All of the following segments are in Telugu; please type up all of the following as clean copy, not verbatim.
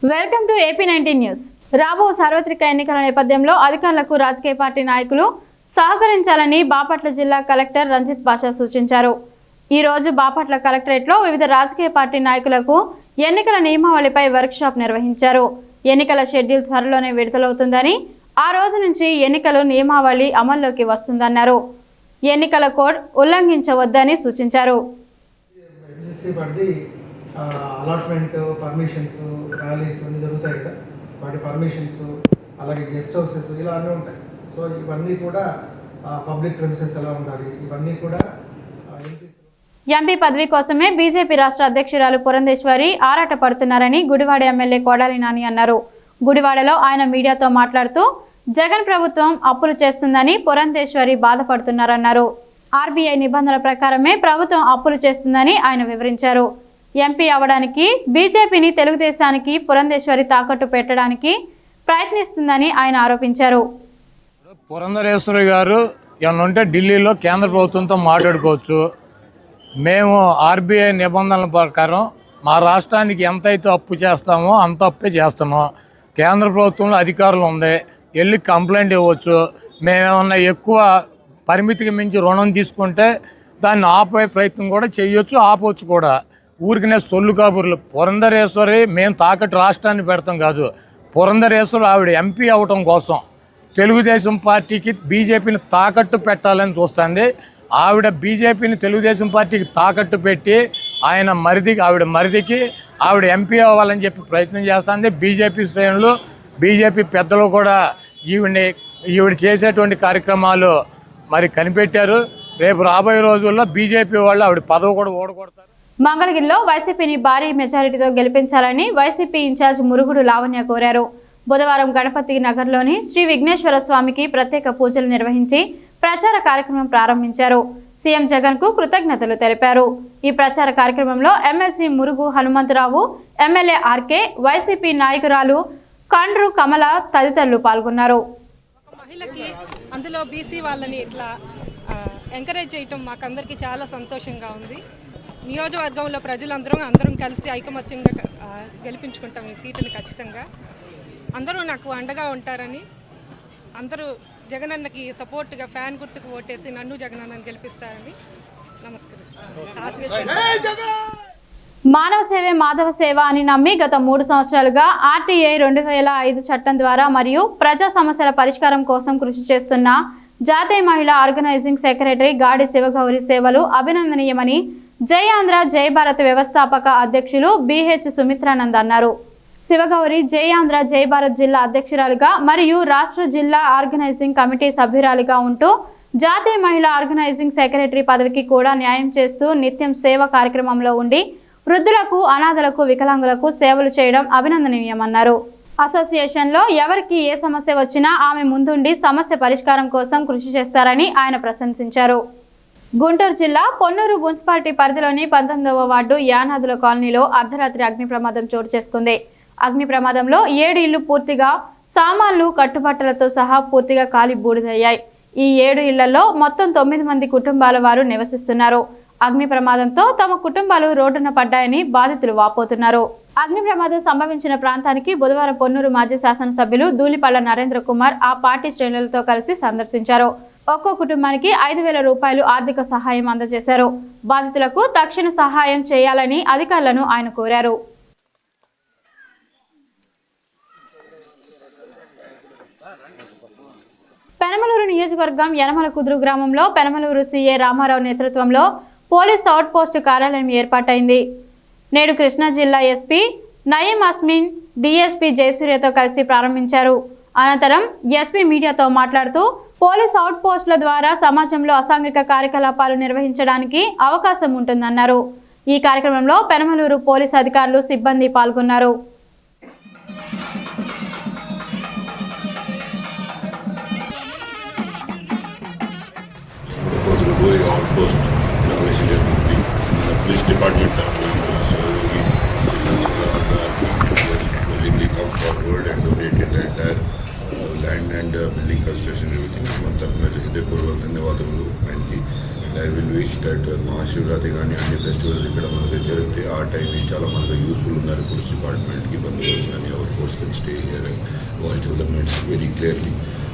Welcome to AP19 news. రాబో సార్వత్రిక ఎన్నికల నేపథ్యంలో అధికారులకు రాజకీయ పార్టీ నాయకులు సహకరించాలని బాపట్ల జిల్లా కలెక్టర్ రంజిత్ బాషా సూచించారు. ఈ రోజు బాపట్ల కలెక్టరేట్లో వివిధ రాజకీయ పార్టీ నాయకులకు ఎన్నికల నియమావళిపై వర్క్షాప్ నిర్వహించారు. ఎన్నికల షెడ్యూల్ త్వరలోనే విడుదలవుతుందని, ఆ రోజు నుంచి ఎన్నికల నియమావళి అమల్లోకి వస్తుందన్నారు. ఎన్నికల కోడ్ ఉల్లంఘించవద్దని సూచించారు. అలాట్మెంట్ పర్మిషన్స్ ర్యాలీస్ అన్నీ జరుగుతాయి కదా, వాటి పర్మిషన్స్ అలాగే గెస్ట్ హౌసెస్ ఇలా అన్నీ ఉంటాయి. సో ఇవన్నీ కూడా పబ్లిక్ ప్రెమిసెస్ ఎలా ఉండాలి, ఇవన్నీ కూడా ఎంపీ పదవి కోసమే బీజేపీ రాష్ట్ర అధ్యక్షురాలు పురంధేశ్వరి ఆరాట పడుతున్నారని గుడివాడ ఎమ్మెల్యే కొడాలి నాని అన్నారు. గుడివాడలో ఆయన మీడియాతో మాట్లాడుతూ జగన్ ప్రభుత్వం అప్పులు చేస్తుందని పురంధేశ్వరి బాధపడుతున్నారన్నారు. ఆర్బీఐ నిబంధనల ప్రకారమే ప్రభుత్వం అప్పులు చేస్తుందని ఆయన వివరించారు. ఎంపీ అవడానికి బీజేపీని తెలుగుదేశానికి పురంధేశ్వరి తాకట్టు పెట్టడానికి ప్రయత్నిస్తుందని ఆయన ఆరోపించారు. పురంధరేశ్వరి గారు ఏమన్నా ఉంటే ఢిల్లీలో కేంద్ర ప్రభుత్వంతో మాట్లాడుకోవచ్చు. మేము ఆర్బీఐ నిబంధనల ప్రకారం మా రాష్ట్రానికి ఎంతైతే అప్పు చేస్తామో అంత అప్పే చేస్తున్నాం. కేంద్ర ప్రభుత్వంలో అధికారులు ఉంది, వెళ్ళి కంప్లైంట్ ఇవ్వచ్చు. మేమేమన్నా ఎక్కువ పరిమితికి మించి రుణం తీసుకుంటే దాన్ని ఆపే ప్రయత్నం కూడా చేయొచ్చు, ఆపవచ్చు కూడా. ఊరికినే సొల్లు కబుర్లు. పురంధరేశ్వరి మేము తాకట్టు రాష్ట్రాన్ని పెడతాం కాదు, పురంధరేశ్వరి ఆవిడ ఎంపీ అవటం కోసం తెలుగుదేశం పార్టీకి బీజేపీని తాకట్టు పెట్టాలని చూస్తుంది. ఆవిడ బీజేపీని తెలుగుదేశం పార్టీకి తాకట్టు పెట్టి ఆవిడ మరిదికి ఆవిడ ఎంపీ అవ్వాలని చెప్పి ప్రయత్నం చేస్తుంది. బీజేపీ శ్రేణులు, బీజేపీ పెద్దలు కూడా ఈవిడ చేసేటువంటి కార్యక్రమాలు మరి కనిపెట్టారు. రేపు రాబోయే రోజుల్లో బీజేపీ వాళ్ళు ఆవిడ పదవి కూడా ఓడగొడతారు. మంగళగిరిలో వైసీపీని భారీ మెజారిటీతో గెలిపించాలని వైసీపీ ఇన్ఛార్జ్ మురుగుడు లావణ్య కోరారు. బుధవారం గణపతి నగర్లోని శ్రీ విఘ్నేశ్వర స్వామికి ప్రత్యేక పూజలు నిర్వహించి ప్రచార కార్యక్రమం ప్రారంభించారు. సీఎం జగన్ కు కృతజ్ఞతలు తెలిపారు. ఈ ప్రచార కార్యక్రమంలో ఎమ్మెల్సీ మురుగు హనుమంతరావు, ఎమ్మెల్యే ఆర్కే, వైసీపీ నాయకురాలు కండ్రు కమల తదితరులు పాల్గొన్నారు. మహిళకి అందులో బీసీ వాళ్ళని ఇట్లా ఎంకరేజ్ చేయటం మాకందరికీ చాలా సంతోషంగా ఉంది. నియోజకవర్గంలో అందరం కలిసి ఐకమత్యంగా గెలిపించుకుంటాం ఈ సీటుని. ఖచ్చితంగా అందరూ నాకు అండగా ఉంటారని, అందరూ జగనన్నకి సపోర్ట్గా ఫ్యాన్ గుర్తుకు ఓటేసి నన్ను జగనన్నని గెలిపిస్తారని నమస్కరిస్తాను. మానవ సేవే మాధవ సేవ అని నమ్మి గత 3 సంవత్సరాలుగా RTI 2005 చట్టం ద్వారా మరియు ప్రజా సమస్యల పరిష్కారం కోసం కృషి చేస్తున్న జాతీయ మహిళా ఆర్గనైజింగ్ సెక్రటరీ గాడి శివగౌరి సేవలు అభినందనీయమని జై ఆంధ్ర జై భారత్ వ్యవస్థాపక అధ్యక్షులు BH సుమిత్రానంద్ అన్నారు. శివగౌరి జై ఆంధ్ర జై భారత్ జిల్లా అధ్యక్షురాలుగా మరియు రాష్ట్ర జిల్లా ఆర్గనైజింగ్ కమిటీ సభ్యురాలిగా ఉంటూ జాతీయ మహిళా ఆర్గనైజింగ్ సెక్రటరీ పదవికి కూడా న్యాయం చేస్తూ నిత్యం సేవ కార్యక్రమంలో ఉండి వృద్ధులకు, అనాథలకు, వికలాంగులకు సేవలు చేయడం అభినందనీయమన్నారు. అసోసియేషన్లో ఎవరికి ఏ సమస్య వచ్చినా ఆమె ముందుండి సమస్య పరిష్కారం కోసం కృషి చేస్తారని ఆయన ప్రశంసించారు. గుంటూరు జిల్లా పొన్నూరు మున్సిపాలిటీ పరిధిలోని 19వ వార్డు యానాదుల కాలనీలో అర్ధరాత్రి అగ్ని ప్రమాదం చోటు చేసుకుంది. అగ్ని ప్రమాదంలో 7 ఇళ్లు పూర్తిగా సామాన్లు, కట్టుబట్టలతో సహా పూర్తిగా కాలి బూడిదయ్యాయి. ఈ 7 ఇళ్లలో మొత్తం 9 మంది కుటుంబాల వారు నివసిస్తున్నారు. అగ్ని ప్రమాదంతో తమ కుటుంబాలు రోడ్డున పడ్డాయని బాధితులు వాపోతున్నారు. అగ్ని ప్రమాదం సంభవించిన ప్రాంతానికి బుధవారం పొన్నూరు మాజీ శాసనసభ్యులు ధూళిపళ్ల నరేంద్ర కుమార్ ఆ పార్టీ శ్రేణులతో కలిసి సందర్శించారు. ఒక్కో కుటుంబానికి 5,000 రూపాయలు ఆర్థిక సహాయం అందజేశారు. బాధితులకు తక్షణ సహాయం చేయాలని అధికారులను ఆయన కోరారు. పెనమలూరు నియోజకవర్గం యనమల కుదురు గ్రామంలో పెనమలూరు CA రామారావు నేతృత్వంలో పోలీస్ అవుట్ పోస్ట్ కార్యాలయం ఏర్పాటైంది. నేడు కృష్ణా జిల్లా SP నయీం అస్మిన్, DSP జయసూర్యతో కలిసి ప్రారంభించారు. అనంతరం SP మీడియాతో మాట్లాడుతూ పోలీస్ అవుట్ పోస్టుల ద్వారా సమాజంలో అసాంఘిక కార్యకలాపాలు నిర్వహించడానికి అవకాశం ఉంటుందన్నారు. ఈ కార్యక్రమంలో పెనమలూరు పోలీస్ అధికారులు, సిబ్బంది పాల్గొన్నారు. Police department willingly come forward and donated the entire land and building construction everything. हृदयपूर्वक धन्यवाद ఆయనకి. I will wish that Mahashivratri కానీ అన్ని ఫెస్టివల్స్ ఇక్కడ మనకు జరిగితే ఆ టైం చాలా మనకు యూస్ఫుల్ ఉన్నారు పోలీస్ డిపార్ట్మెంట్కి బందోబస్తు కానీ our force can stay here and watch developments very clearly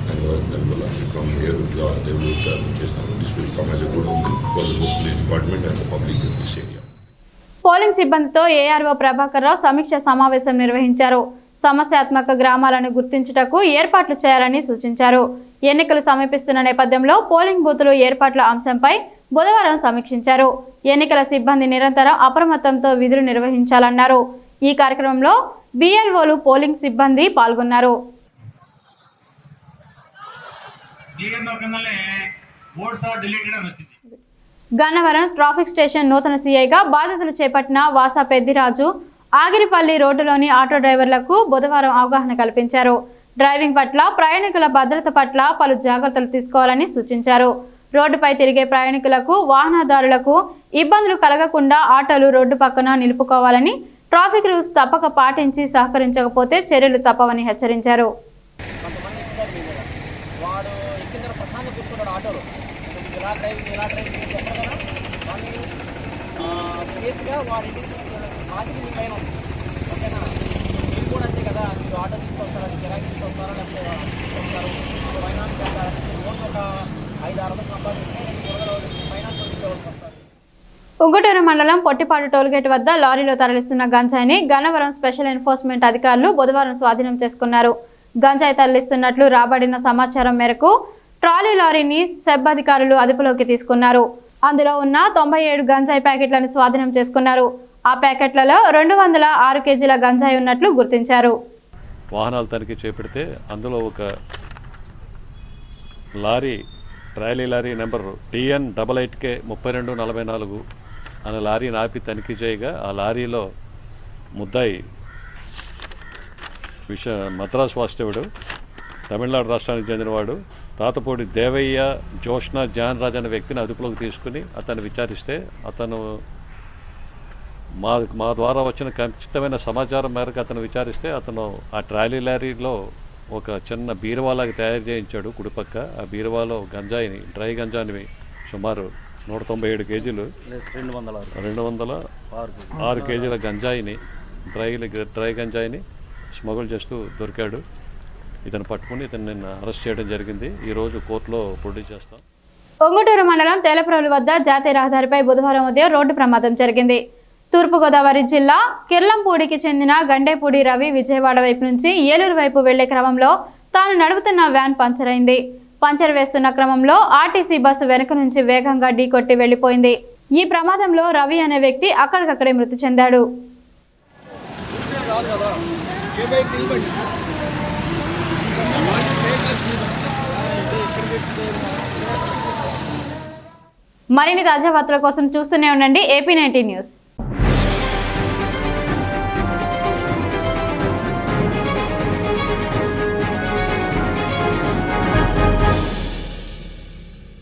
and దానివల్ల ఫ్రమ్ హియర్ దే విల్ చేస్తాము. This will come as a good for the police department and the public in this area. Polling సిబ్బందితో ఏఆర్ఓ ప్రభాకర్ రావు సమీక్ష సమావేశం నిర్వహించారు. సమస్యాత్మక గ్రామాలను గుర్తించుటకు ఏర్పాట్లు చేయాలని సూచించారు. ఎన్నికలు సమీపిస్తున్న నేపథ్యంలో పోలింగ్ బూతులు ఏర్పాట్ల అంశంపై బుధవారం సమీక్షించారు. ఎన్నికల సిబ్బంది నిరంతరం అప్రమత్తంతో విధులు నిర్వహించాలన్నారు. ఈ కార్యక్రమంలో బిఎల్ఓలు పోలింగ్ సిబ్బంది పాల్గొన్నారు. గన్నవరం ట్రాఫిక్ స్టేషన్ నూతన సీఐగా బాధ్యతలు చేపట్టిన వాసా పెద్దిరాజు ఆగిరిపల్లి రోడ్డులోని ఆటో డ్రైవర్లకు బుధవారం అవగాహన కల్పించారు. డ్రైవింగ్ పట్ల, ప్రయాణికుల భద్రత పట్ల పలు జాగ్రత్తలు తీసుకోవాలని సూచించారు. రోడ్డుపై తిరిగే ప్రయాణికులకు, వాహనదారులకు ఇబ్బందులు కలగకుండా ఆటోలు రోడ్డు పక్కన నిలుపుకోవాలని, ట్రాఫిక్ రూల్స్ తప్పక పాటించి సహకరించకపోతే చర్యలు తప్పవని హెచ్చరించారు. ఉంగుటూరు మండలం పొట్టిపాడు టోల్గేట్ వద్ద లారీలో తరలిస్తున్న గంజాయిని గన్నవరం స్పెషల్ ఎన్ఫోర్స్మెంట్ అధికారులు బుధవారం స్వాధీనం చేసుకున్నారు. గంజాయి తరలిస్తున్నట్లు రాబడిన సమాచారం మేరకు ట్రాలీ లారీని సెబ్ అధికారులు అదుపులోకి తీసుకున్నారు. అందులో ఉన్న 97 గంజాయి ప్యాకెట్లను స్వాధీనం చేసుకున్నారు. ఆ ప్యాకెట్లలో 206 కేజీల గంజాయి ఉన్నట్లు గుర్తించారు. వాహనాలు తనిఖీ చేపడితే అందులో ఒక lorry, trolley lorry number TN88K 3244 అనే లారీని ఆపి తనిఖీ చేయగా ఆ లారీలో ముద్దాయి మద్రాసు వాస్తవుడు, తమిళనాడు రాష్ట్రానికి చెందినవాడు తాతపూడి దేవయ్య జోష్న జాన్ రాజ్ అనే వ్యక్తిని అదుపులోకి తీసుకుని అతను విచారిస్తే అతను మా ద్వారా వచ్చిన ఖచ్చితమైన సమాచారం మేరకు అతను విచారిస్తే అతను ఆ ట్రాలీ లారీలో ఒక చిన్న బీరువాలాగా తయారు చేయించాడు. కుడిపక్క ఆ బీరువాలో గంజాయిని, డ్రై గంజాయిని సుమారు 197 కేజీలు, 206 కేజీల గంజాయిని, డ్రై గంజాయిని స్మగుల్ చేస్తూ దొరికాడు. ఇతను పట్టుకుని ఇతను నిన్న అరెస్ట్ చేయడం జరిగింది. ఈరోజు కోర్టులో ప్రొడ్యూస్ చేస్తాం. ఉంగుటూరు మండలం తేలప్రోలు వద్ద జాతీయ రహదారిపై బుధవారం ఉదయం రోడ్డు ప్రమాదం జరిగింది. తూర్పుగోదావరి జిల్లా కిర్లంపూడికి చెందిన గండేపూడి రవి విజయవాడ వైపు నుంచి ఏలూరు వైపు వెళ్లే క్రమంలో తాను నడుపుతున్న వ్యాన్ పంచర్ అయింది. పంచర్ వేస్తున్న క్రమంలో ఆర్టీసీ బస్సు వెనుక నుంచి వేగంగా ఢీకొట్టి వెళ్లిపోయింది. ఈ ప్రమాదంలో రవి అనే వ్యక్తి అక్కడికక్కడే మృతి చెందాడు. మరిన్ని తాజా వార్తల కోసం చూస్తూనే ఉండండి AP19 న్యూస్.